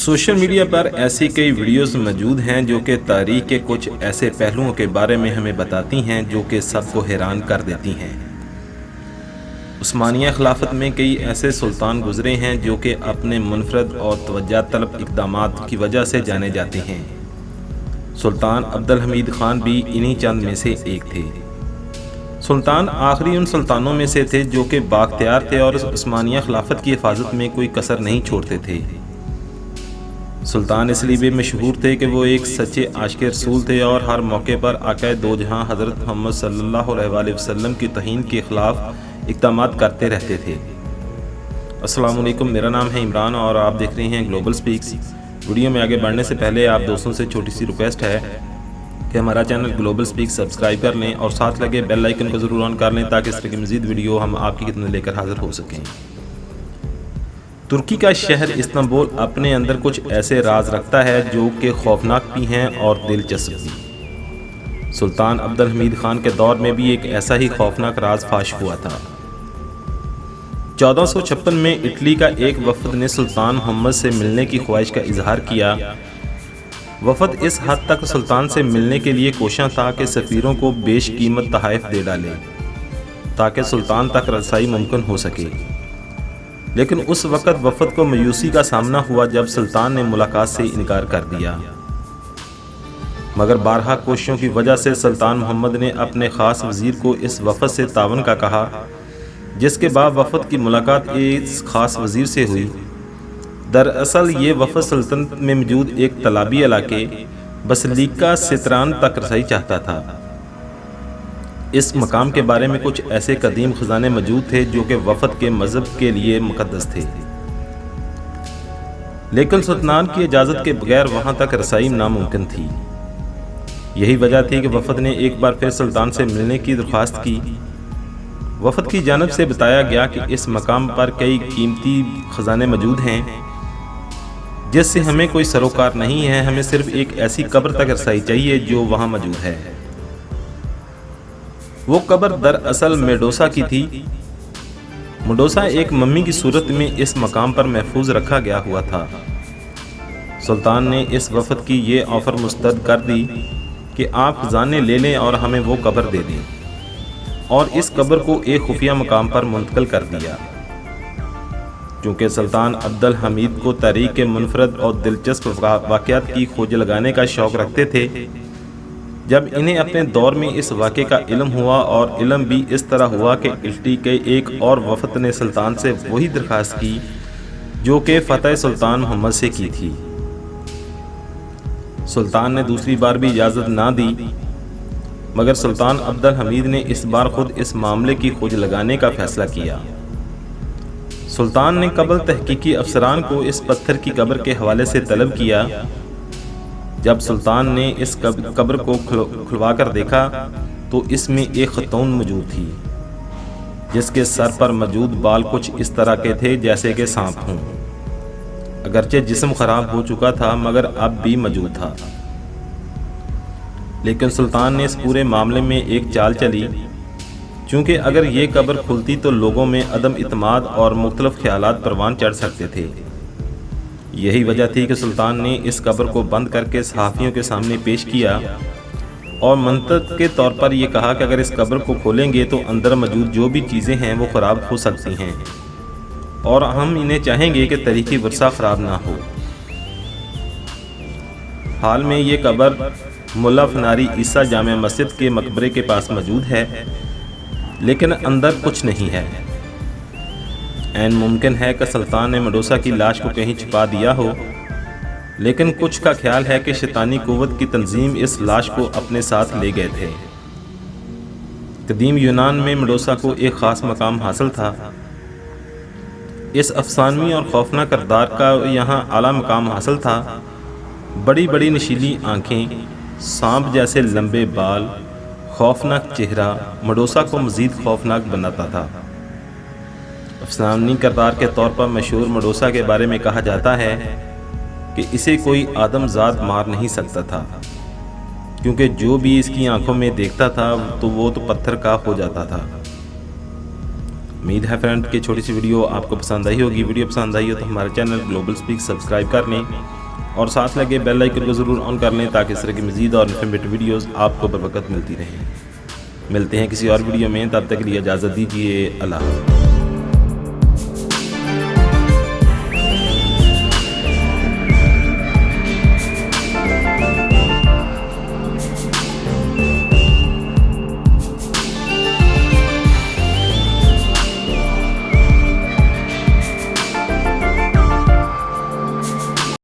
Social media पर ऐसी कई वीडियोस मौजूद हैं जो कि तारीख के कुछ ऐसे पहलुओं के बारे में हमें बताती हैं जो कि सबको हैरान कर देती हैं। उस्मानिया खिलाफत में कई ऐसे सुल्तान गुजरे हैं जो कि अपने मुनफरद और तवज्जो तलब इक़दामात की वजह से जाने जाते हैं। सुल्तान अब्दुल हमीद ख़ान भी इन्हीं चंद में से एक थे। सुल्तान आखिरी उन सुल्तानों में से थे जो कि बाख्तियार थे और उस्मानिया खिलाफत की हिफाजत में कोई कसर नहीं छोड़ते थे। सुल्तान इसलिए भी मशहूर थे कि वो एक सच्चे आशिक रसूल थे और हर मौके पर आक़ाए दो जहां हज़रत मोहम्मद सल्लल्लाहु अलैहि वसल्लम की तौहीन के ख़िलाफ़ इक़दामात करते रहते थे। अस्सलाम वालेकुम, मेरा नाम है इमरान और आप देख रहे हैं ग्लोबल स्पीक्स। वीडियो में आगे बढ़ने से पहले आप दोस्तों से छोटी सी रिक्वेस्ट है कि हमारा चैनल ग्लोबल स्पीक्स सब्सक्राइब कर लें और साथ लगे बेल आइकन को ज़रूर ऑन कर लें ताकि इस तरह की मज़ीद वीडियो हम आपकी खिदमत लेकर हाज़िर हो सकें। तुर्की का शहर इस्तांबुल अपने अंदर कुछ ऐसे राज रखता है जो कि खौफनाक भी हैं और दिलचस्प भी। सुल्तान अब्दुल हमीद ख़ान के दौर में भी एक ऐसा ही खौफनाक राज फाश हुआ था। 1456 में इटली का एक वफद ने सुल्तान मोहम्मद से मिलने की ख्वाहिश का इजहार किया। वफद इस हद तक सुल्तान से मिलने के लिए कोशां था कि सफ़ीरों को बेशकीमत तोहफ़े दे डाले ताकि सुल्तान तक रसाई मुमकिन हो सके। लेकिन उस वक़्त वफद को मायूसी का सामना हुआ जब सुल्तान ने मुलाकात से इनकार कर दिया। मगर बारहा कोशिशों की वजह से सुल्तान मोहम्मद ने अपने ख़ास वज़ीर को इस वफद से तावन का कहा, जिसके बाद वफद की मुलाकात इस ख़ास वज़ीर से हुई। दरअसल ये वफद सल्तनत में मौजूद एक तालाबी इलाके बसलीका सितरान तक रसाई चाहता था। इस मकाम के बारे में कुछ ऐसे कदीम खजाने मौजूद थे जो कि वफद के मजहब के लिए मुकद्दस थे, लेकिन सुल्तान की इजाज़त के बगैर वहां तक रसाई नामुमकिन थी। यही वजह थी कि वफद ने एक बार फिर सुल्तान से मिलने की दरख्वास्त की। वफद की जानब से बताया गया कि इस मकाम पर कई कीमती खजाने मौजूद हैं जिससे हमें कोई सरोकार नहीं है, हमें सिर्फ एक ऐसी कब्र तक रसाई चाहिए जो वहां मौजूद है। वो कब्र दरअसल मेडोसा की थी। मेडोसा एक मम्मी की सूरत में इस मकाम पर महफूज रखा गया हुआ था। सुल्तान ने इस वफद की ये ऑफ़र मुस्तरद कर दी कि आप खजाने ले लें और हमें वो कब्र दे दें, और इस कब्र को एक खुफिया मकाम पर मुंतकिल कर दिया। चूँकि सुल्तान अब्दुल हमीद को तारीख के मुनफरद और दिलचस्प वाक़यात की खोज लगाने का शौक़ रखते थे, जब इन्हें अपने दौर में इस वाक़े का इल्म हुआ और इल्म भी इस तरह हुआ कि इटली के एक और वफद ने सुल्तान से वही दरख्वास्त की जो कि फ़तह सुल्तान मोहम्मद से की थी। सुल्तान ने दूसरी बार भी इजाज़त ना दी, मगर सुल्तान अब्दुल हमीद ने इस बार खुद इस मामले की खोज लगाने का फ़ैसला किया। सुल्तान ने कबल तहकीकी अफसरान को इस पत्थर की कब्र के हवाले से तलब किया। जब सुल्तान ने इस कब्र को खुलवा कर देखा तो इसमें एक खतून मौजूद थी जिसके सर पर मौजूद बाल कुछ इस तरह के थे जैसे कि सांप हों। अगरचे जिस्म खराब हो चुका था मगर अब भी मौजूद था। लेकिन सुल्तान ने इस पूरे मामले में एक चाल चली, चूँकि अगर ये कब्र खुलती तो लोगों में अदम इत्माद और मुख्तलिफ ख्यालात परवान चढ़ सकते थे। यही वजह थी कि सुल्तान ने इस कब्र को बंद करके सहाफ़ियों के सामने पेश किया और मंतक के तौर पर यह कहा कि अगर इस कब्र को खोलेंगे तो अंदर मौजूद जो भी चीज़ें हैं वो ख़राब हो सकती हैं और हम इन्हें चाहेंगे कि तारीख़ी वर्सा ख़राब ना हो। हाल में ये कब्र मुल्ला फनारी ईसा जामे मस्जिद के मकबरे के पास मौजूद है, लेकिन अंदर कुछ नहीं है। ऐन मुमकिन है कि सुल्तान ने मेडोसा की लाश को कहीं छुपा दिया हो, लेकिन कुछ का ख्याल है कि शैतानी कुव्वत की तंजीम इस लाश को अपने साथ ले गए थे। कदीम यूनान में मेडोसा को एक ख़ास मकाम हासिल था। इस अफसानवी और खौफनाक किरदार का यहाँ आला मकाम हासिल था। बड़ी बड़ी नशीली आँखें, सांप जैसे लंबे बाल, खौफनाक चेहरा मेडोसा को मज़ीद खौफनाक बनाता था। अफसानी किरदार के तौर पर मशहूर मेडोसा के बारे में कहा जाता है कि इसे कोई आदमजाद मार नहीं सकता था, क्योंकि जो भी इसकी आंखों में देखता था तो वो तो पत्थर का हो जाता था। उम्मीद है फ्रेंड कि छोटी सी वीडियो आपको पसंद आई होगी। वीडियो पसंद आई हो तो हमारे चैनल ग्लोबल स्पीक सब्सक्राइब कर लें اور ساتھ لگے بیل آئیکن کو ضرور آن کر لیں تاکہ اس طرح کی مزید اور انفارمیٹیو ویڈیوز آپ کو بر وقت ملتی رہیں۔ ملتے ہیں کسی اور ویڈیو میں، تب تک کے لیے اجازت دیجیے، اللہ حافظ۔